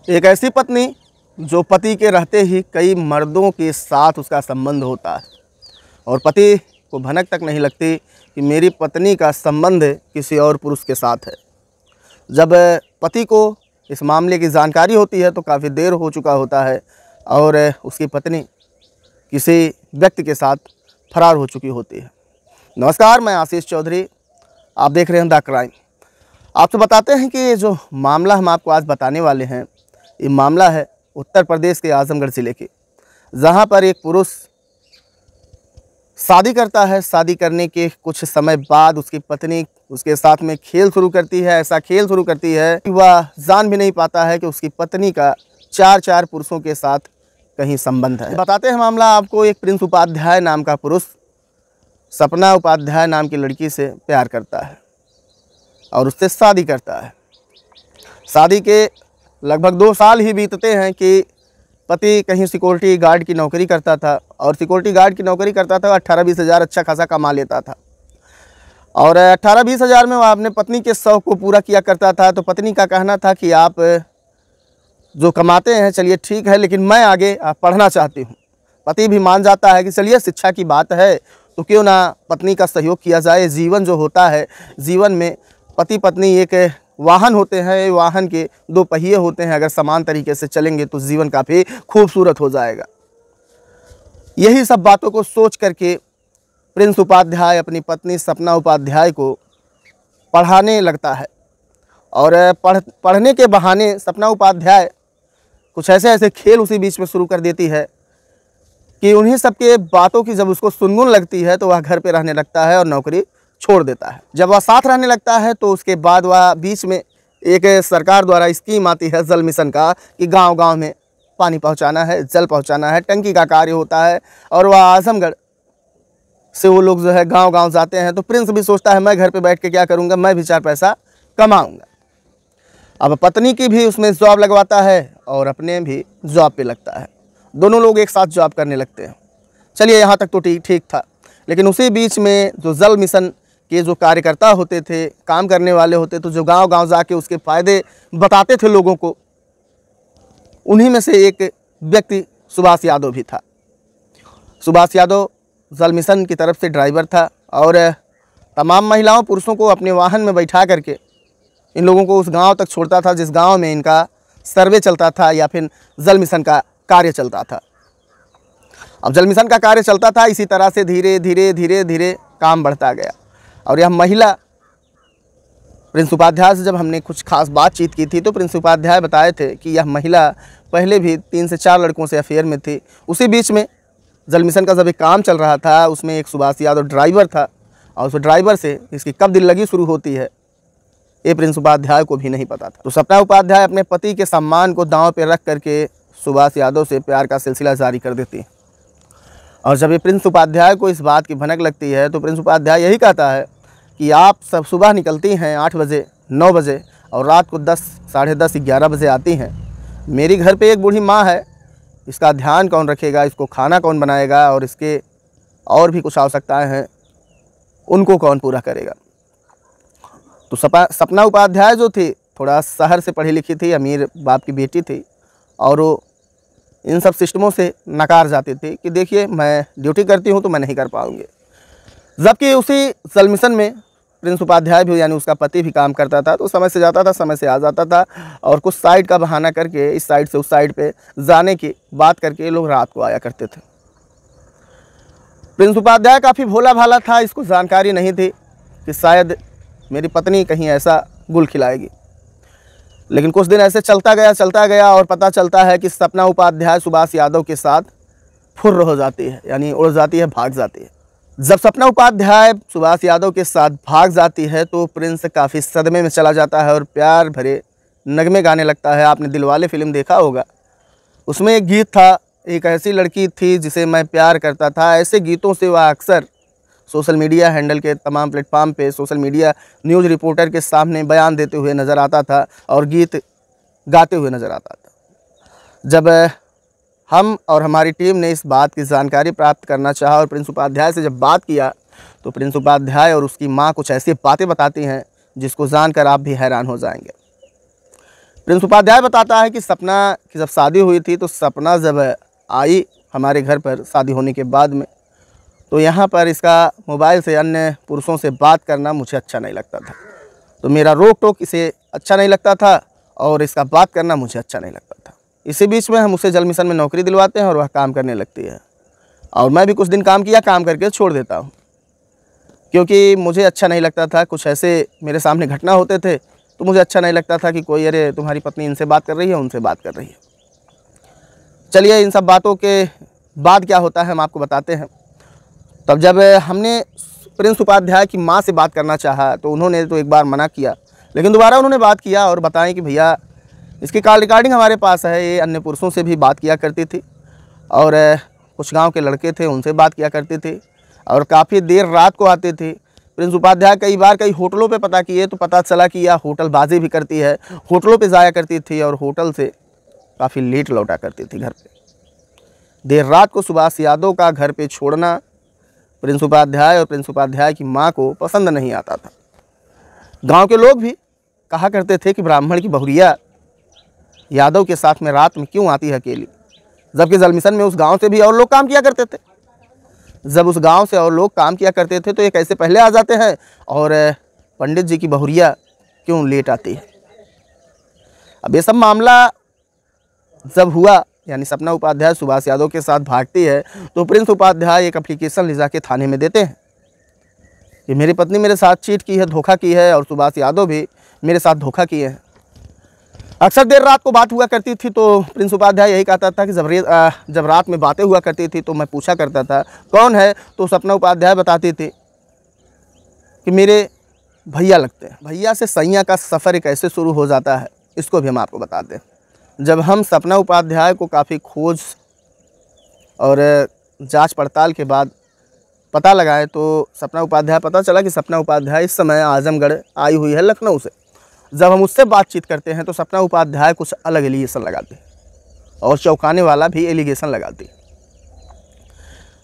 एक ऐसी पत्नी जो पति के रहते ही कई मर्दों के साथ उसका संबंध होता है और पति को भनक तक नहीं लगती कि मेरी पत्नी का संबंध किसी और पुरुष के साथ है। जब पति को इस मामले की जानकारी होती है तो काफ़ी देर हो चुका होता है और उसकी पत्नी किसी व्यक्ति के साथ फरार हो चुकी होती है। नमस्कार, मैं आशीष चौधरी, आप देख रहे हैं द क्राइम। आपसे बताते हैं कि ये जो मामला हम आपको आज बताने वाले हैं, ये मामला है उत्तर प्रदेश के आजमगढ़ ज़िले के, जहाँ पर एक पुरुष शादी करता है। शादी करने के कुछ समय बाद उसकी पत्नी उसके साथ में खेल शुरू करती है। ऐसा खेल शुरू करती है कि वह जान भी नहीं पाता है कि उसकी पत्नी का चार पुरुषों के साथ कहीं संबंध है। बताते हैं मामला आपको। एक प्रिंस उपाध्याय नाम का पुरुष सपना उपाध्याय नाम की लड़की से प्यार करता है और उससे शादी करता है। शादी के लगभग 2 साल ही बीतते हैं कि पति कहीं सिक्योरिटी गार्ड की नौकरी करता था और सिक्योरिटी गार्ड की नौकरी करता था। 18-20 हज़ार अच्छा खासा कमा लेता था और 18-20 हज़ार में वह अपने पत्नी के शौक़ को पूरा किया करता था। तो पत्नी का कहना था कि आप जो कमाते हैं चलिए ठीक है, लेकिन मैं आगे पढ़ना चाहती हूँ। पति भी मान जाता है कि चलिए शिक्षा की बात है तो क्यों ना पत्नी का सहयोग किया जाए। जीवन जो होता है, जीवन में पति पत्नी एक वाहन होते हैं, वाहन के 2 पहिए होते हैं। अगर समान तरीके से चलेंगे तो जीवन काफ़ी खूबसूरत हो जाएगा। यही सब बातों को सोच करके प्रिंस उपाध्याय अपनी पत्नी सपना उपाध्याय को पढ़ाने लगता है और पढ़ने के बहाने सपना उपाध्याय कुछ ऐसे खेल उसी बीच में शुरू कर देती है कि उन्हीं सबके बातों की जब उसको सुनगुन लगती है तो वह घर पे रहने लगता है और नौकरी छोड़ देता है। जब वह साथ रहने लगता है तो उसके बाद वह बीच में एक सरकार द्वारा स्कीम आती है जल मिशन का कि गांव-गांव में पानी पहुंचाना है, जल पहुंचाना है, टंकी का कार्य होता है। और वह आजमगढ़ से वो लोग जो है गांव-गांव जाते हैं। तो प्रिंस भी सोचता है मैं घर पे बैठ के क्या करूँगा, मैं भी 4 पैसा कमाऊँगा। अब पत्नी की भी उसमें जॉब लगवाता है और अपने भी जॉब पे लगता है। दोनों लोग एक साथ जॉब करने लगते हैं। चलिए यहाँ तक तो ठीक था, लेकिन उसी बीच में जो जल मिशन के जो कार्यकर्ता होते थे, काम करने वाले होते, तो जो गांव-गांव जाके उसके फ़ायदे बताते थे लोगों को, उन्हीं में से एक व्यक्ति सुभाष यादव भी था। सुभाष यादव जल मिशन की तरफ से ड्राइवर था और तमाम महिलाओं पुरुषों को अपने वाहन में बैठा करके इन लोगों को उस गांव तक छोड़ता था जिस गांव में इनका सर्वे चलता था या फिर जल मिशन का कार्य चलता था। अब जल मिशन का कार्य चलता था, इसी तरह से धीरे धीरे काम बढ़ता गया। और यह महिला प्रिंस उपाध्याय से जब हमने कुछ खास बातचीत की थी तो प्रिंस उपाध्याय बताए थे कि यह महिला पहले भी 3 से 4 लड़कों से अफेयर में थी। उसी बीच में जल मिशन का जब एक काम चल रहा था उसमें एक सुभाष यादव ड्राइवर था और उस ड्राइवर से इसकी कब दिल लगी शुरू होती है ये प्रिंस उपाध्याय को भी नहीं पता था। तो सपना उपाध्याय अपने पति के सम्मान को दांव पे रख करके सुभाष यादव से प्यार का सिलसिला जारी कर देती है। और जब ये प्रिंस उपाध्याय को इस बात की भनक लगती है तो प्रिंस उपाध्याय यही कहता है कि आप सब सुबह निकलती हैं 8 बजे 9 बजे और रात को 10, साढ़े 10, 11 बजे आती हैं। मेरी घर पे एक बूढ़ी माँ है, इसका ध्यान कौन रखेगा, इसको खाना कौन बनाएगा और इसके और भी कुछ आवश्यकताएं हैं उनको कौन पूरा करेगा। तो सपना उपाध्याय जो थी थोड़ा शहर से पढ़ी लिखी थी, अमीर बाप की बेटी थी और वो इन सब सिस्टमों से नकार जाती थी कि देखिए मैं ड्यूटी करती हूँ तो मैं नहीं कर पाऊँगी। जबकि उसी जल मिशन में प्रिंस उपाध्याय भी यानी उसका पति भी काम करता था, तो समय से जाता था समय से आ जाता था और कुछ साइड का बहाना करके इस साइड से उस साइड पे जाने की बात करके ये लोग रात को आया करते थे। प्रिंस उपाध्याय काफ़ी भोला भाला था, इसको जानकारी नहीं थी कि शायद मेरी पत्नी कहीं ऐसा गुल खिलाएगी। लेकिन कुछ दिन ऐसे चलता गया और पता चलता है कि सपना उपाध्याय सुभाष यादव के साथ फुर्र हो जाती है, यानी उड़ जाती है, भाग जाती है। जब सपना उपाध्याय सुभाष यादव के साथ भाग जाती है तो प्रिंस काफ़ी सदमे में चला जाता है और प्यार भरे नगमे गाने लगता है। आपने दिलवाले फिल्म देखा होगा, उसमें एक गीत था, एक ऐसी लड़की थी जिसे मैं प्यार करता था। ऐसे गीतों से वह अक्सर सोशल मीडिया हैंडल के तमाम प्लेटफॉर्म पे सोशल मीडिया न्यूज़ रिपोर्टर के सामने बयान देते हुए नज़र आता था और गीत गाते हुए नज़र आता था। जब हम और हमारी टीम ने इस बात की जानकारी प्राप्त करना चाहा और प्रिंस उपाध्याय से जब बात किया तो प्रिंस उपाध्याय और उसकी माँ कुछ ऐसी बातें बताती हैं जिसको जानकर आप भी हैरान हो जाएंगे। प्रिंस उपाध्याय बताता है कि सपना की जब शादी हुई थी तो सपना जब आई हमारे घर पर शादी होने के बाद में, तो यहाँ पर इसका मोबाइल से अन्य पुरुषों से बात करना मुझे अच्छा नहीं लगता था। तो मेरा रोक टोक इसे अच्छा नहीं लगता था और इसका बात करना मुझे अच्छा नहीं लगता था। इसी बीच में हम उसे जल मिशन में नौकरी दिलवाते हैं और वह काम करने लगती है और मैं भी कुछ दिन काम किया, काम करके छोड़ देता हूँ क्योंकि मुझे अच्छा नहीं लगता था। कुछ ऐसे मेरे सामने घटना होते थे तो मुझे अच्छा नहीं लगता था कि कोई अरे तुम्हारी पत्नी इनसे बात कर रही है, उनसे बात कर रही है। चलिए इन सब बातों के बाद क्या होता है हम आपको बताते हैं। तब जब हमने प्रिंस उपाध्याय की माँ से बात करना चाहा तो उन्होंने तो एक बार मना किया, लेकिन दोबारा उन्होंने बात किया और बताएं कि भैया इसकी कॉल रिकॉर्डिंग हमारे पास है, ये अन्य पुरुषों से भी बात किया करती थी और कुछ गांव के लड़के थे उनसे बात किया करती थी और काफ़ी देर रात को आते थे। प्रिंस उपाध्याय कई बार कई होटलों पे पता किए तो पता चला कि यह होटल बाजी भी करती है, होटलों पे जाया करती थी और होटल से काफ़ी लेट लौटा करती थी घर पे। देर रात को सुभाष यादव का घर पे छोड़ना प्रिंस उपाध्याय और प्रिंस उपाध्याय की माँ को पसंद नहीं आता था। गांव के लोग भी कहा करते थे कि ब्राह्मण की बहुरिया यादव के साथ में रात में क्यों आती है अकेली, जबकि जल मिशन में उस गांव से भी और लोग काम किया करते थे। जब उस गांव से और लोग काम किया करते थे तो ये कैसे पहले आ जाते हैं और पंडित जी की बहुरिया क्यों लेट आती है। अब ये सब मामला जब हुआ, यानी सपना उपाध्याय सुभाष यादव के साथ भागती है तो प्रिंस उपाध्याय एक एप्लीकेशन ले जाके थाने में देते हैं कि मेरी पत्नी मेरे साथ चीट की है, धोखा की है और सुभाष यादव भी मेरे साथ धोखा किए हैं। अक्सर देर रात को बात हुआ करती थी तो प्रिंस उपाध्याय यही कहता था कि जब रात में बातें हुआ करती थी तो मैं पूछा करता था कौन है, तो सपना उपाध्याय बताती थी कि मेरे भैया लगते हैं। भैया से सैया का सफ़र कैसे शुरू हो जाता है इसको भी हम आपको बताते हैं। जब हम सपना उपाध्याय को काफ़ी खोज और जांच पड़ताल के बाद पता लगाए तो सपना उपाध्याय पता चला कि सपना उपाध्याय इस समय आजमगढ़ आई हुई है लखनऊ से। जब हम उससे बातचीत करते हैं तो सपना उपाध्याय कुछ अलग एलिगेशन लगाती है और चौंकाने वाला भी एलिगेशन लगाती है।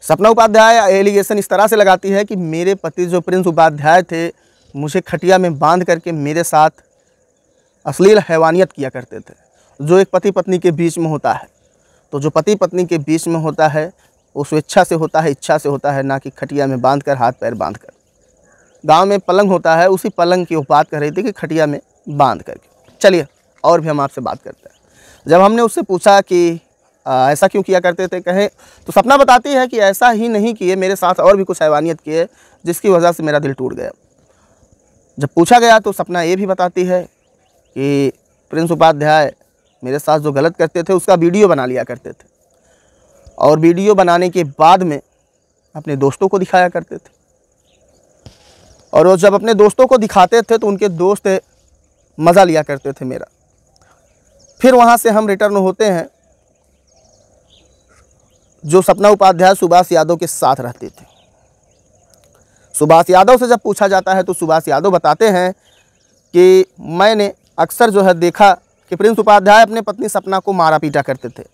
सपना उपाध्याय एलिगेशन इस तरह से लगाती है कि मेरे पति जो प्रिंस उपाध्याय थे मुझे खटिया में बांध करके मेरे साथ अश्लील हैवानियत किया करते थे, जो एक पति पत्नी के बीच में होता है। तो जो पति पत्नी के बीच में होता है वो स्वेच्छा से होता है, इच्छा से होता है, ना कि खटिया में बांध कर, हाथ पैर बांध कर। गांव में पलंग होता है, उसी पलंग की वो बात कर रही थी कि खटिया में बांध करके। चलिए और भी हम आपसे बात करते हैं। जब हमने उससे पूछा कि ऐसा क्यों किया करते थे, कहे तो सपना बताती है कि ऐसा ही नहीं किए, मेरे साथ और भी कुछ हैवानियत किए जिसकी वजह से मेरा दिल टूट गया। जब पूछा गया तो सपना ये भी बताती है कि प्रिंस उपाध्याय मेरे साथ जो गलत करते थे उसका वीडियो बना लिया करते थे और वीडियो बनाने के बाद में अपने दोस्तों को दिखाया करते थे और वो जब अपने दोस्तों को दिखाते थे तो उनके दोस्त मज़ा लिया करते थे मेरा। फिर वहाँ से हम रिटर्न होते हैं। जो सपना उपाध्याय सुभाष यादव के साथ रहते थे, सुभाष यादव से जब पूछा जाता है तो सुभाष यादव बताते हैं कि मैंने अक्सर जो है देखा कि प्रिंस उपाध्याय अपने पत्नी सपना को मारा पीटा करते थे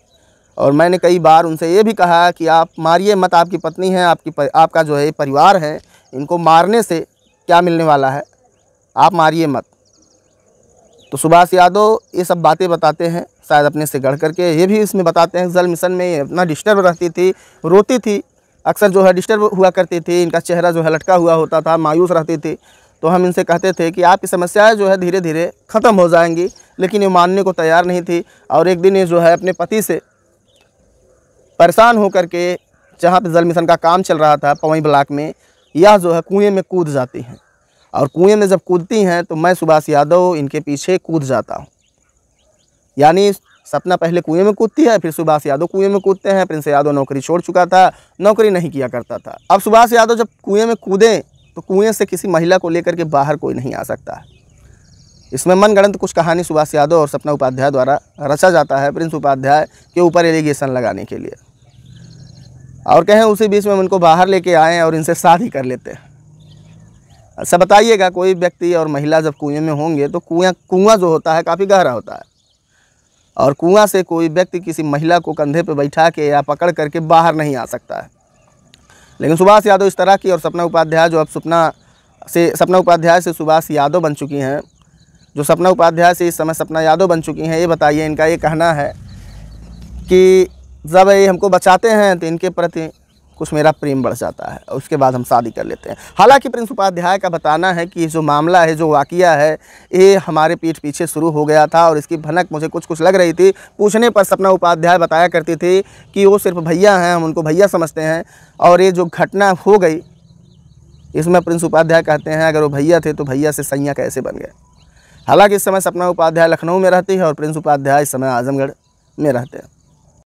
और मैंने कई बार उनसे ये भी कहा कि आप मारिए मत, आपकी पत्नी है, आपका जो है परिवार है, इनको मारने से क्या मिलने वाला है, आप मारिए मत। तो सुभाष यादव ये सब बातें बताते हैं शायद अपने से गढ़ करके। ये भी इसमें बताते हैं जल मिशन में अपना डिस्टर्ब रहती थी, रोती थी, अक्सर जो है डिस्टर्ब हुआ करती थी, इनका चेहरा जो है लटका हुआ होता था, मायूस रहती थी। तो हम इनसे कहते थे कि आपकी समस्याएं जो है धीरे धीरे ख़त्म हो जाएंगी, लेकिन ये मानने को तैयार नहीं थी। और एक दिन ये जो है अपने पति से परेशान होकर के, जहाँ पे जल मिशन का काम चल रहा था पवई ब्लॉक में, यह जो है कुएं में कूद जाती हैं और कुएं में जब कूदती हैं तो मैं सुभाष यादव इनके पीछे कूद जाता हूँ। यानी सपना पहले कुएं में कूदती है, फिर सुभाष यादव कुएं में कूदते हैं। प्रिंस यादव नौकरी छोड़ चुका था, नौकरी नहीं किया करता था। अब सुभाष यादव जब कुएं में कूदें तो कुएं से किसी महिला को लेकर के बाहर कोई नहीं आ सकता है। इसमें मनगढ़ंत कुछ कहानी सुभाष यादव और सपना उपाध्याय द्वारा रचा जाता है प्रिंस उपाध्याय के ऊपर एलिगेशन लगाने के लिए, और कहें उसी बीच में हम इनको बाहर लेके आएँ और इनसे शादी कर लेते हैं। अच्छा बताइएगा, कोई व्यक्ति और महिला जब कुएं में होंगे तो कुआं जो होता है काफ़ी गहरा होता है और कुआं से कोई व्यक्ति किसी महिला को कंधे पे बैठा के या पकड़ करके बाहर नहीं आ सकता है। लेकिन सुभाष यादव इस तरह की, और सपना उपाध्याय जो अब सपना उपाध्याय से सुभाष यादव बन चुकी हैं, जो सपना उपाध्याय से इस समय सपना यादव बन चुकी हैं, ये बताइए, इनका ये कहना है कि जब ये हमको बचाते हैं तो इनके प्रति कुछ मेरा प्रेम बढ़ जाता है और उसके बाद हम शादी कर लेते हैं। हालांकि प्रिंस उपाध्याय का बताना है कि जो मामला है, जो वाक़या है, ये हमारे पीठ पीछे शुरू हो गया था और इसकी भनक मुझे कुछ लग रही थी। पूछने पर सपना उपाध्याय बताया करती थी कि वो सिर्फ भैया हैं, हम उनको भैया समझते हैं। और ये जो घटना हो गई, इसमें प्रिंस उपाध्याय कहते हैं अगर वो भैया थे तो भैया से सैया कैसे बन गए। हालांकि इस समय सपना उपाध्याय लखनऊ में रहती है और प्रिंस उपाध्याय इस समय आजमगढ़ में रहते हैं।